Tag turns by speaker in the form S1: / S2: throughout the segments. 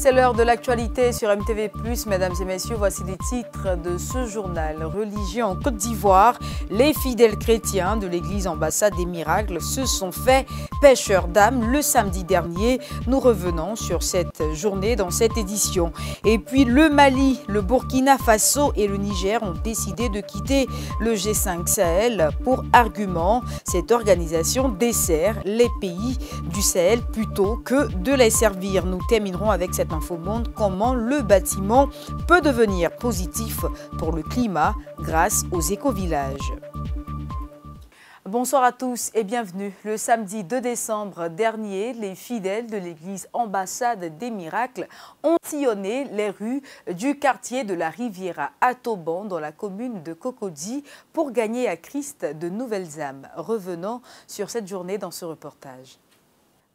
S1: C'est l'heure de l'actualité sur MTV+. Mesdames et messieurs, voici les titres de ce journal. Religieux en Côte d'Ivoire, les fidèles chrétiens de l'église Ambassade des Miracles se sont fait pêcheurs d'âmes le samedi dernier. Nous revenons sur cette journée dans cette édition. Et puis le Mali, le Burkina Faso et le Niger ont décidé de quitter le G5 Sahel pour argument. Cette organisation dessert les pays du Sahel plutôt que de les servir. Nous terminerons avec cette infomonde, comment le bâtiment peut devenir positif pour le climat grâce aux éco-villages. Bonsoir à tous et bienvenue. Le samedi 2 décembre dernier, les fidèles de l'église Ambassade des Miracles ont sillonné les rues du quartier de la Riviera à Toban dans la commune de Cocody pour gagner à Christ de nouvelles âmes. Revenons sur cette journée dans ce reportage.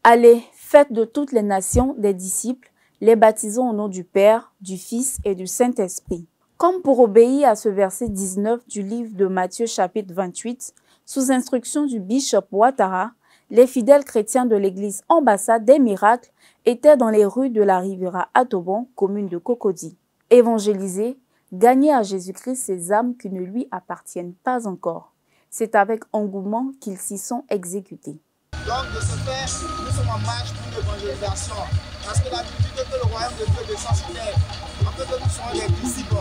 S2: Allez, faites de toutes les nations des disciples, les baptisons au nom du Père, du Fils et du Saint-Esprit. Comme pour obéir à ce verset 19 du livre de Matthieu chapitre 28, sous instruction du bishop Ouattara, les fidèles chrétiens de l'église Ambassade des Miracles étaient dans les rues de la Riviera à Toban, commune de Cocody. Évangéliser, gagner à Jésus-Christ ces âmes qui ne lui appartiennent pas encore. C'est avec engouement qu'ils s'y sont exécutés.
S3: Donc, de ce fait, nous sommes en marche pour l'évangélisation. Parce que la Bible dit que le royaume de Dieu descend sur terre. En fait, nous sommes des disciples.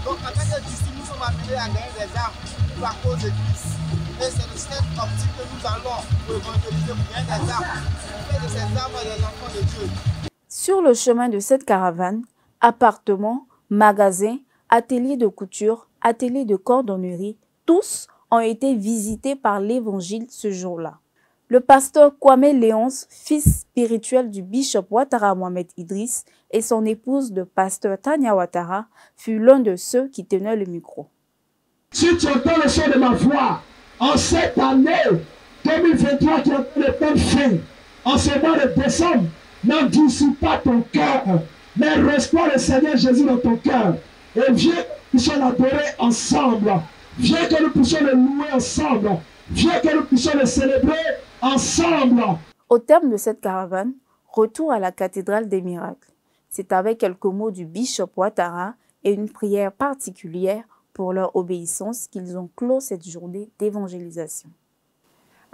S3: Donc, en tant que disciples, nous sommes appelés à gagner des âmes pour la cause de Christ. Et c'est de cette optique que nous allons pour évangéliser, pour gagner des âmes. Pour faire de ces âmes des enfants de Dieu.
S2: Sur le chemin de cette caravane, appartements, magasins, ateliers de couture, ateliers de cordonnerie, tous ont été visités par l'évangile ce jour-là. Le pasteur Kwame Léonce, fils spirituel du bishop Ouattara Mohamed Idriss, et son épouse de pasteur Tania Ouattara, fut l'un de ceux qui tenaient le micro.
S4: Si tu entends le son de ma voix, en cette année 2023 qui est le temps fin, en ce mois de décembre, n'endurcis pas ton cœur, mais reçois le Seigneur Jésus dans ton cœur. Et viens que nous puissions l'adorer ensemble. Viens que nous puissions le louer ensemble. Viens que nous puissions le célébrer ensemble.
S2: Au terme de cette caravane, retour à la cathédrale des miracles. C'est avec quelques mots du bishop Ouattara et une prière particulière pour leur obéissance qu'ils ont clos cette journée d'évangélisation.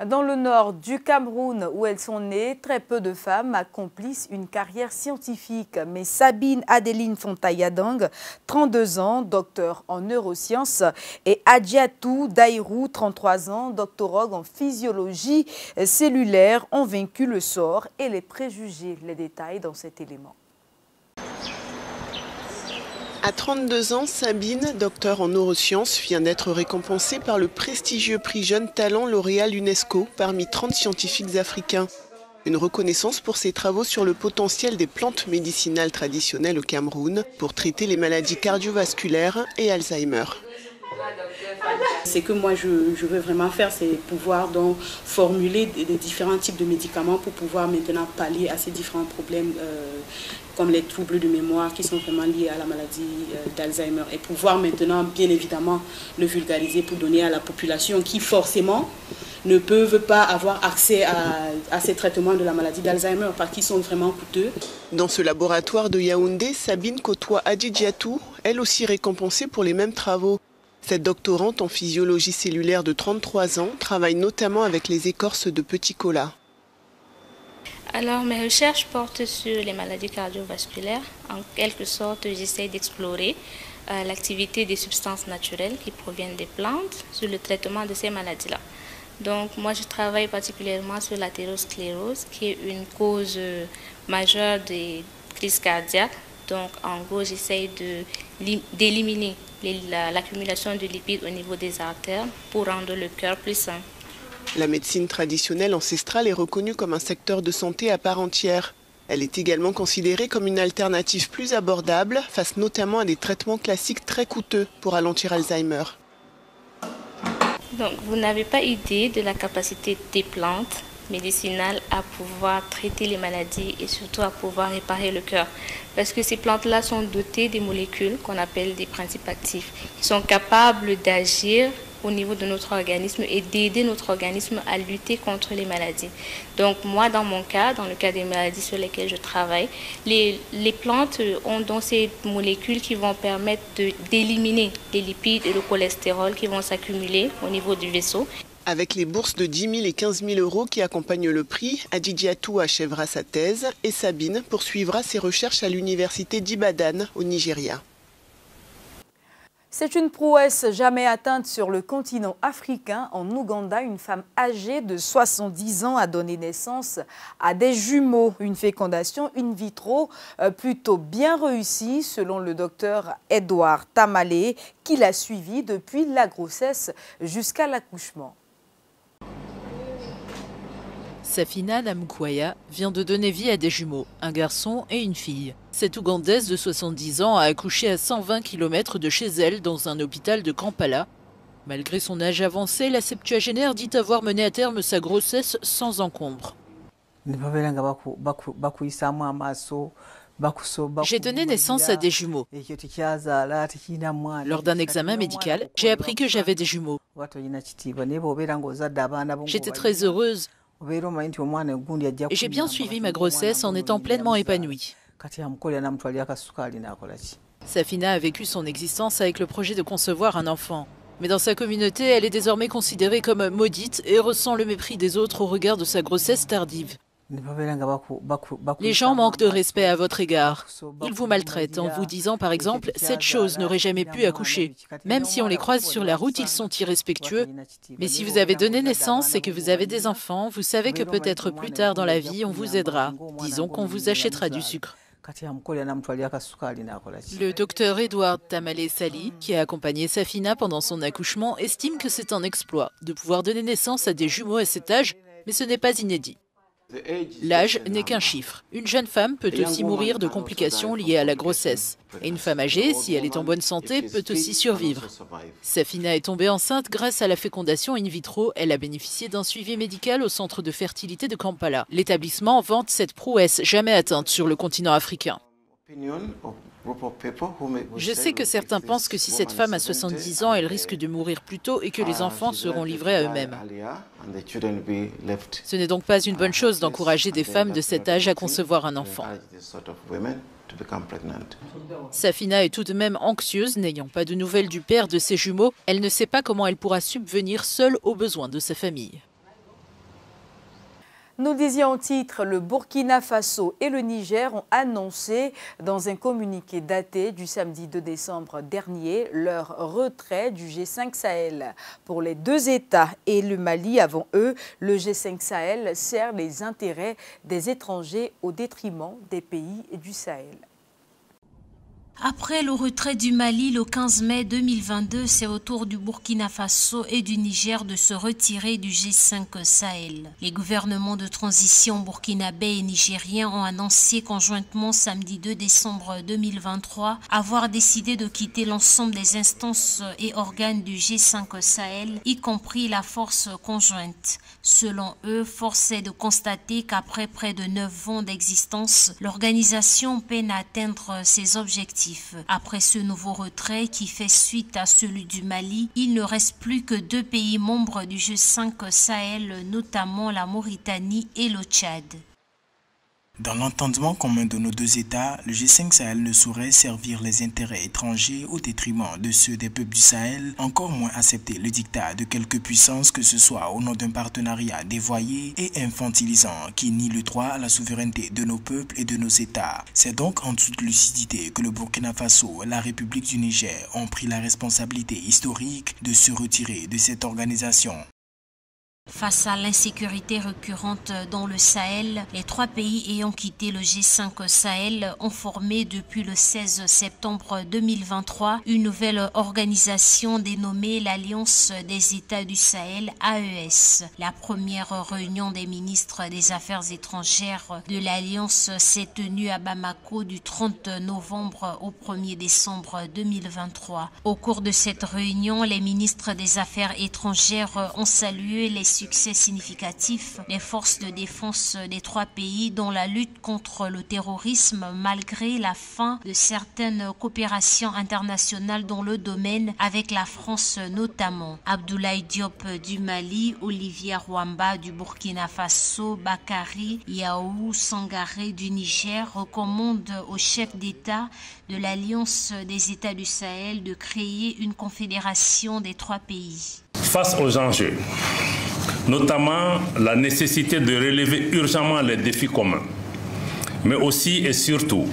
S1: Dans le nord du Cameroun, où elles sont nées, très peu de femmes accomplissent une carrière scientifique. Mais Sabine Adeline Fontayadang, 32 ans, docteur en neurosciences, et Adjatou Dairou, 33 ans, doctorologue en physiologie cellulaire, ont vaincu le sort et les préjugés. Les détails dans cet élément.
S5: À 32 ans, Sabine, docteur en neurosciences, vient d'être récompensée par le prestigieux prix Jeune Talent lauréat l'UNESCO parmi 30 scientifiques africains. Une reconnaissance pour ses travaux sur le potentiel des plantes médicinales traditionnelles au Cameroun pour traiter les maladies cardiovasculaires et Alzheimer.
S6: Ce que moi je veux vraiment faire, c'est pouvoir donc formuler des différents types de médicaments pour pouvoir maintenant pallier à ces différents problèmes comme les troubles de mémoire qui sont vraiment liés à la maladie d'Alzheimer et pouvoir maintenant bien évidemment le vulgariser pour donner à la population qui forcément ne peuvent pas avoir accès à ces traitements de la maladie d'Alzheimer parce qu'ils sont vraiment coûteux.
S5: Dans ce laboratoire de Yaoundé, Sabine côtoie Adjatou, elle aussi récompensée pour les mêmes travaux. Cette doctorante en physiologie cellulaire de 33 ans travaille notamment avec les écorces de petits colas.
S7: Alors, mes recherches portent sur les maladies cardiovasculaires. En quelque sorte, j'essaie d'explorer l'activité des substances naturelles qui proviennent des plantes sur le traitement de ces maladies-là. Donc, moi, je travaille particulièrement sur l'athérosclérose, qui est une cause majeure des crises cardiaques. Donc, en gros, j'essaie d'éliminer l'accumulation de lipides au niveau des artères pour rendre le cœur plus sain.
S5: La médecine traditionnelle ancestrale est reconnue comme un secteur de santé à part entière. Elle est également considérée comme une alternative plus abordable face notamment à des traitements classiques très coûteux pour ralentir Alzheimer.
S7: Donc, vous n'avez pas idée de la capacité des plantes médicinales à pouvoir traiter les maladies et surtout à pouvoir réparer le cœur. Parce que ces plantes-là sont dotées des molécules qu'on appelle des principes actifs, qui sont capables d'agir au niveau de notre organisme et d'aider notre organisme à lutter contre les maladies. Donc moi, dans mon cas, dans le cas des maladies sur lesquelles je travaille, les plantes ont donc ces molécules qui vont permettre d'éliminer les lipides et le cholestérol qui vont s'accumuler au niveau du vaisseau.
S5: Avec les bourses de 10 000 et 15 000 euros qui accompagnent le prix, Adjidjatou achèvera sa thèse et Sabine poursuivra ses recherches à l'université d'Ibadan au Nigeria.
S1: C'est une prouesse jamais atteinte sur le continent africain. En Ouganda, une femme âgée de 70 ans a donné naissance à des jumeaux. Une fécondation in vitro plutôt bien réussie selon le docteur Edouard Tamale qui l'a suivie depuis la grossesse jusqu'à l'accouchement.
S8: Safina Namkwaya vient de donner vie à des jumeaux, un garçon et une fille. Cette Ougandaise de 70 ans a accouché à 120 km de chez elle dans un hôpital de Kampala. Malgré son âge avancé, la septuagénaire dit avoir mené à terme sa grossesse sans encombre. J'ai donné naissance à des jumeaux. Lors d'un examen médical, j'ai appris que j'avais des jumeaux. J'étais très heureuse. Et j'ai bien suivi ma grossesse en étant pleinement épanouie. Safina a vécu son existence avec le projet de concevoir un enfant. Mais dans sa communauté, elle est désormais considérée comme maudite et ressent le mépris des autres au regard de sa grossesse tardive. Les gens manquent de respect à votre égard. Ils vous maltraitent en vous disant par exemple « cette chose n'aurait jamais pu accoucher ». Même si on les croise sur la route, ils sont irrespectueux. Mais si vous avez donné naissance et que vous avez des enfants, vous savez que peut-être plus tard dans la vie, on vous aidera. Disons qu'on vous achètera du sucre. Le docteur Edouard Tamale Sali, qui a accompagné Safina pendant son accouchement, estime que c'est un exploit de pouvoir donner naissance à des jumeaux à cet âge, mais ce n'est pas inédit. L'âge n'est qu'un chiffre. Une jeune femme peut aussi mourir de complications liées à la grossesse. Et une femme âgée, si elle est en bonne santé, peut aussi survivre. Safina est tombée enceinte grâce à la fécondation in vitro. Elle a bénéficié d'un suivi médical au centre de fertilité de Kampala. L'établissement vante cette prouesse jamais atteinte sur le continent africain. Je sais que certains pensent que si cette femme a 70 ans, elle risque de mourir plus tôt et que les enfants seront livrés à eux-mêmes. Ce n'est donc pas une bonne chose d'encourager des femmes de cet âge à concevoir un enfant. Safina est tout de même anxieuse, n'ayant pas de nouvelles du père de ses jumeaux. Elle ne sait pas comment elle pourra subvenir seule aux besoins de sa famille.
S1: Nous disions au titre, le Burkina Faso et le Niger ont annoncé dans un communiqué daté du samedi 2 décembre dernier leur retrait du G5 Sahel. Pour les deux États et le Mali avant eux, le G5 Sahel sert les intérêts des étrangers au détriment des pays du Sahel.
S9: Après le retrait du Mali le 15 mai 2022, c'est au tour du Burkina Faso et du Niger de se retirer du G5 Sahel. Les gouvernements de transition burkinabé et nigériens ont annoncé conjointement samedi 2 décembre 2023 avoir décidé de quitter l'ensemble des instances et organes du G5 Sahel, y compris la force conjointe. Selon eux, force est de constater qu'après près de 9 ans d'existence, l'organisation peine à atteindre ses objectifs. Après ce nouveau retrait qui fait suite à celui du Mali, il ne reste plus que 2 pays membres du G5 Sahel, notamment la Mauritanie et le Tchad.
S10: Dans l'entendement commun de nos deux États, le G5 Sahel ne saurait servir les intérêts étrangers au détriment de ceux des peuples du Sahel, encore moins accepter le diktat de quelque puissance que ce soit au nom d'un partenariat dévoyé et infantilisant qui nie le droit à la souveraineté de nos peuples et de nos États. C'est donc en toute lucidité que le Burkina Faso et la République du Niger ont pris la responsabilité historique de se retirer de cette organisation.
S9: Face à l'insécurité récurrente dans le Sahel, les 3 pays ayant quitté le G5 Sahel ont formé depuis le 16 septembre 2023 une nouvelle organisation dénommée l'Alliance des États du Sahel AES. La première réunion des ministres des Affaires étrangères de l'Alliance s'est tenue à Bamako du 30 novembre au 1er décembre 2023. Au cours de cette réunion, les ministres des Affaires étrangères ont salué les succès significatifs. Les forces de défense des trois pays dans la lutte contre le terrorisme, malgré la fin de certaines coopérations internationales dans le domaine, avec la France notamment. Abdoulaye Diop du Mali, Olivier Rwamba du Burkina Faso, Bakary Yaou Sangaré du Niger recommandent au chef d'État de l'Alliance des États du Sahel de créer une confédération des trois pays.
S11: Face aux enjeux, notamment la nécessité de relever urgemment les défis communs, mais aussi et surtout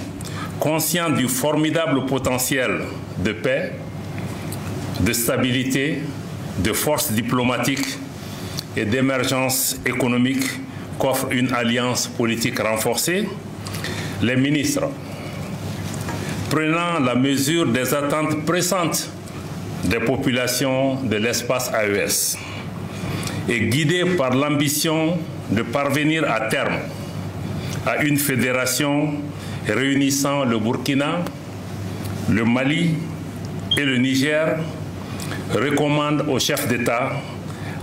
S11: conscient du formidable potentiel de paix, de stabilité, de force diplomatique et d'émergence économique qu'offre une alliance politique renforcée, les ministres, prenant la mesure des attentes pressantes des populations de l'espace AES et guidés par l'ambition de parvenir à terme à une fédération réunissant le Burkina, le Mali et le Niger, recommande au chef d'État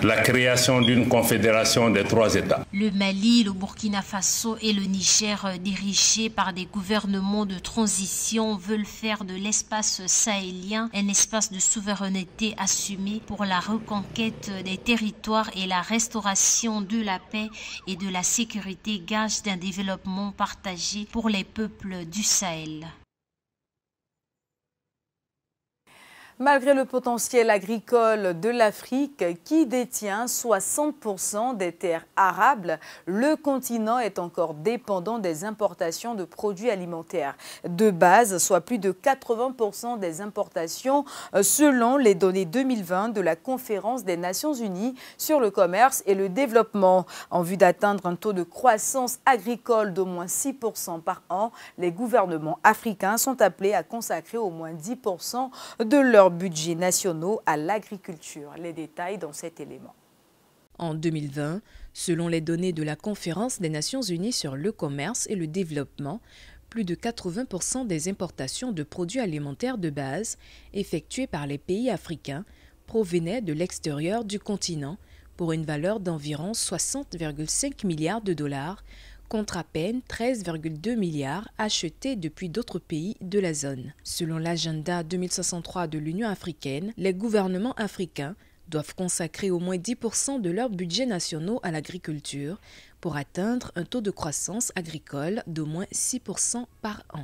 S11: la création d'une confédération des trois États.
S9: Le Mali, le Burkina Faso et le Niger, dirigés par des gouvernements de transition, veulent faire de l'espace sahélien un espace de souveraineté assumé pour la reconquête des territoires et la restauration de la paix et de la sécurité, gage d'un développement partagé pour les peuples du Sahel.
S1: Malgré le potentiel agricole de l'Afrique, qui détient 60% des terres arables, le continent est encore dépendant des importations de produits alimentaires de base, soit plus de 80% des importations selon les données 2020 de la Conférence des Nations Unies sur le commerce et le développement. En vue d'atteindre un taux de croissance agricole d'au moins 6% par an, les gouvernements africains sont appelés à consacrer au moins 10% de leur budgets nationaux à l'agriculture. Les détails dans cet élément.
S12: En 2020, selon les données de la Conférence des Nations Unies sur le commerce et le développement, plus de 80% des importations de produits alimentaires de base effectuées par les pays africains provenaient de l'extérieur du continent pour une valeur d'environ 60,5 milliards de dollars, contre à peine 13,2 milliards achetés depuis d'autres pays de la zone. Selon l'agenda 2063 de l'Union africaine, les gouvernements africains doivent consacrer au moins 10% de leurs budgets nationaux à l'agriculture pour atteindre un taux de croissance agricole d'au moins 6% par an.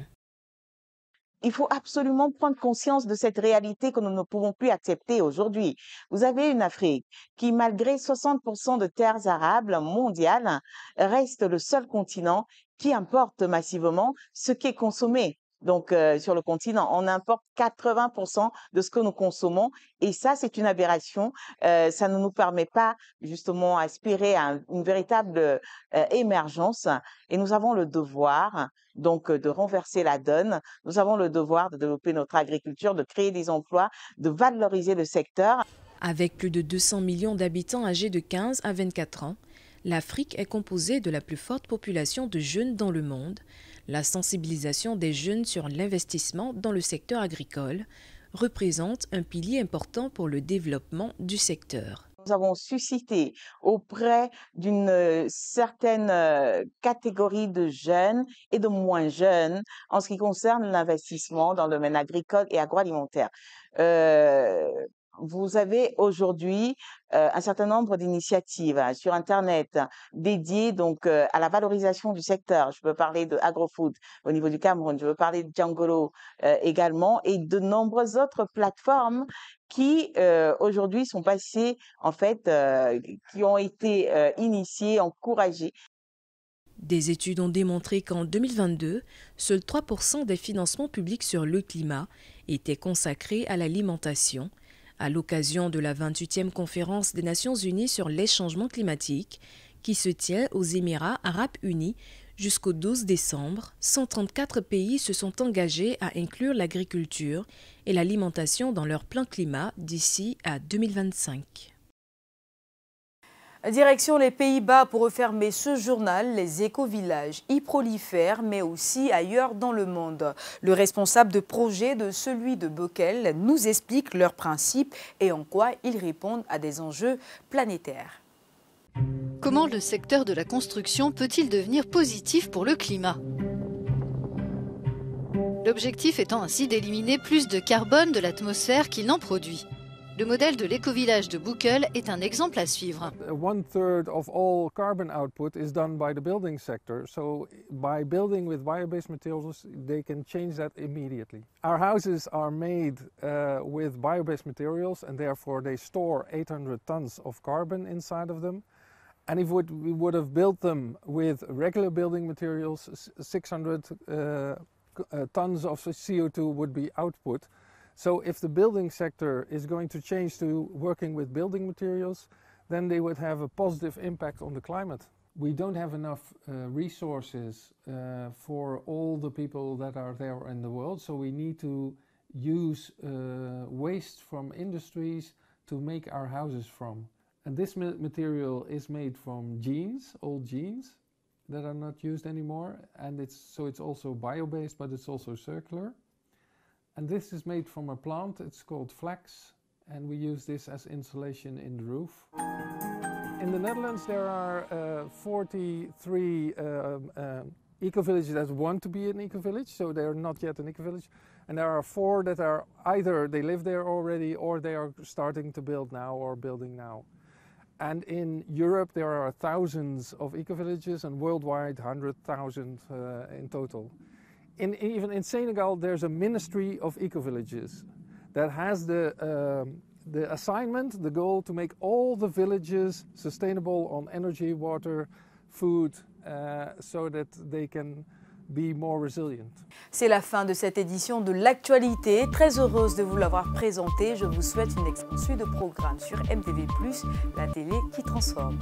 S13: Il faut absolument prendre conscience de cette réalité que nous ne pouvons plus accepter aujourd'hui. Vous avez une Afrique qui, malgré 60% de terres arables mondiales, reste le seul continent qui importe massivement ce qui est consommé. Donc, sur le continent, on importe 80% de ce que nous consommons et ça, c'est une aberration. Ça ne nous permet pas, justement, aspirer à une véritable émergence et nous avons le devoir, donc, de renverser la donne. Nous avons le devoir de développer notre agriculture, de créer des emplois, de valoriser le secteur.
S12: Avec plus de 200 millions d'habitants âgés de 15 à 24 ans, l'Afrique est composée de la plus forte population de jeunes dans le monde. La sensibilisation des jeunes sur l'investissement dans le secteur agricole représente un pilier important pour le développement du secteur.
S13: Nous avons suscité auprès d'une certaine catégorie de jeunes et de moins jeunes en ce qui concerne l'investissement dans le domaine agricole et agroalimentaire. Vous avez aujourd'hui un certain nombre d'initiatives sur Internet dédiées donc à la valorisation du secteur. Je peux parler de AgroFood au niveau du Cameroun, je veux parler de Djangolo également et de nombreuses autres plateformes qui aujourd'hui sont passées en fait, qui ont été initiées, encouragées.
S12: Des études ont démontré qu'en 2022, seuls 3% des financements publics sur le climat étaient consacrés à l'alimentation. À l'occasion de la 28e conférence des Nations Unies sur les changements climatiques, qui se tient aux Émirats arabes unis jusqu'au 12 décembre, 134 pays se sont engagés à inclure l'agriculture et l'alimentation dans leur plan climat d'ici à 2025.
S1: Direction les Pays-Bas pour refermer ce journal. Les éco-villages y prolifèrent, mais aussi ailleurs dans le monde. Le responsable de projet de celui de Bokel nous explique leurs principes et en quoi ils répondent à des enjeux planétaires.
S14: Comment le secteur de la construction peut-il devenir positif pour le climat? L'objectif étant ainsi d'éliminer plus de carbone de l'atmosphère qu'il n'en produit. Le modèle de l'éco-village de Boekel est un exemple à suivre.
S15: 1/3 of all carbon output is done by the building sector. So by building with bio-based materials, they can change that immediately. Our houses are made with bio-based materials and therefore they store 800 tons of carbon inside of them. And if we would have built them with regular building materials, 600 tons of CO2 would be output. So if the building sector is going to change to working with building materials, then they would have a positive impact on the climate. We don't have enough resources for all the people that are there in the world, so we need to use waste from industries to make our houses from. And this material is made from jeans, old jeans that are not used anymore, and it's also bio-based, but it's also circular. And this is made from a plant, it's called flax, and we use this as insulation in the roof. In the Netherlands there are 43 eco-villages that want to be an eco-village, so they are not yet an eco-village. And there are 4 that are either they live there already or they are starting to build now or building now. And in Europe there are thousands of eco-villages and worldwide 100,000 in total. Even in Senegal, there's a ministry of eco-villages that has the assignment, the goal to make all the villages sustainable on energy, water, food, so that they can be more resilient.
S1: C'est la fin de cette édition de l'actualité. Très heureuse de vous l'avoir présentée. Je vous souhaite une excellente suite de programmes sur MTV+, la télé qui transforme.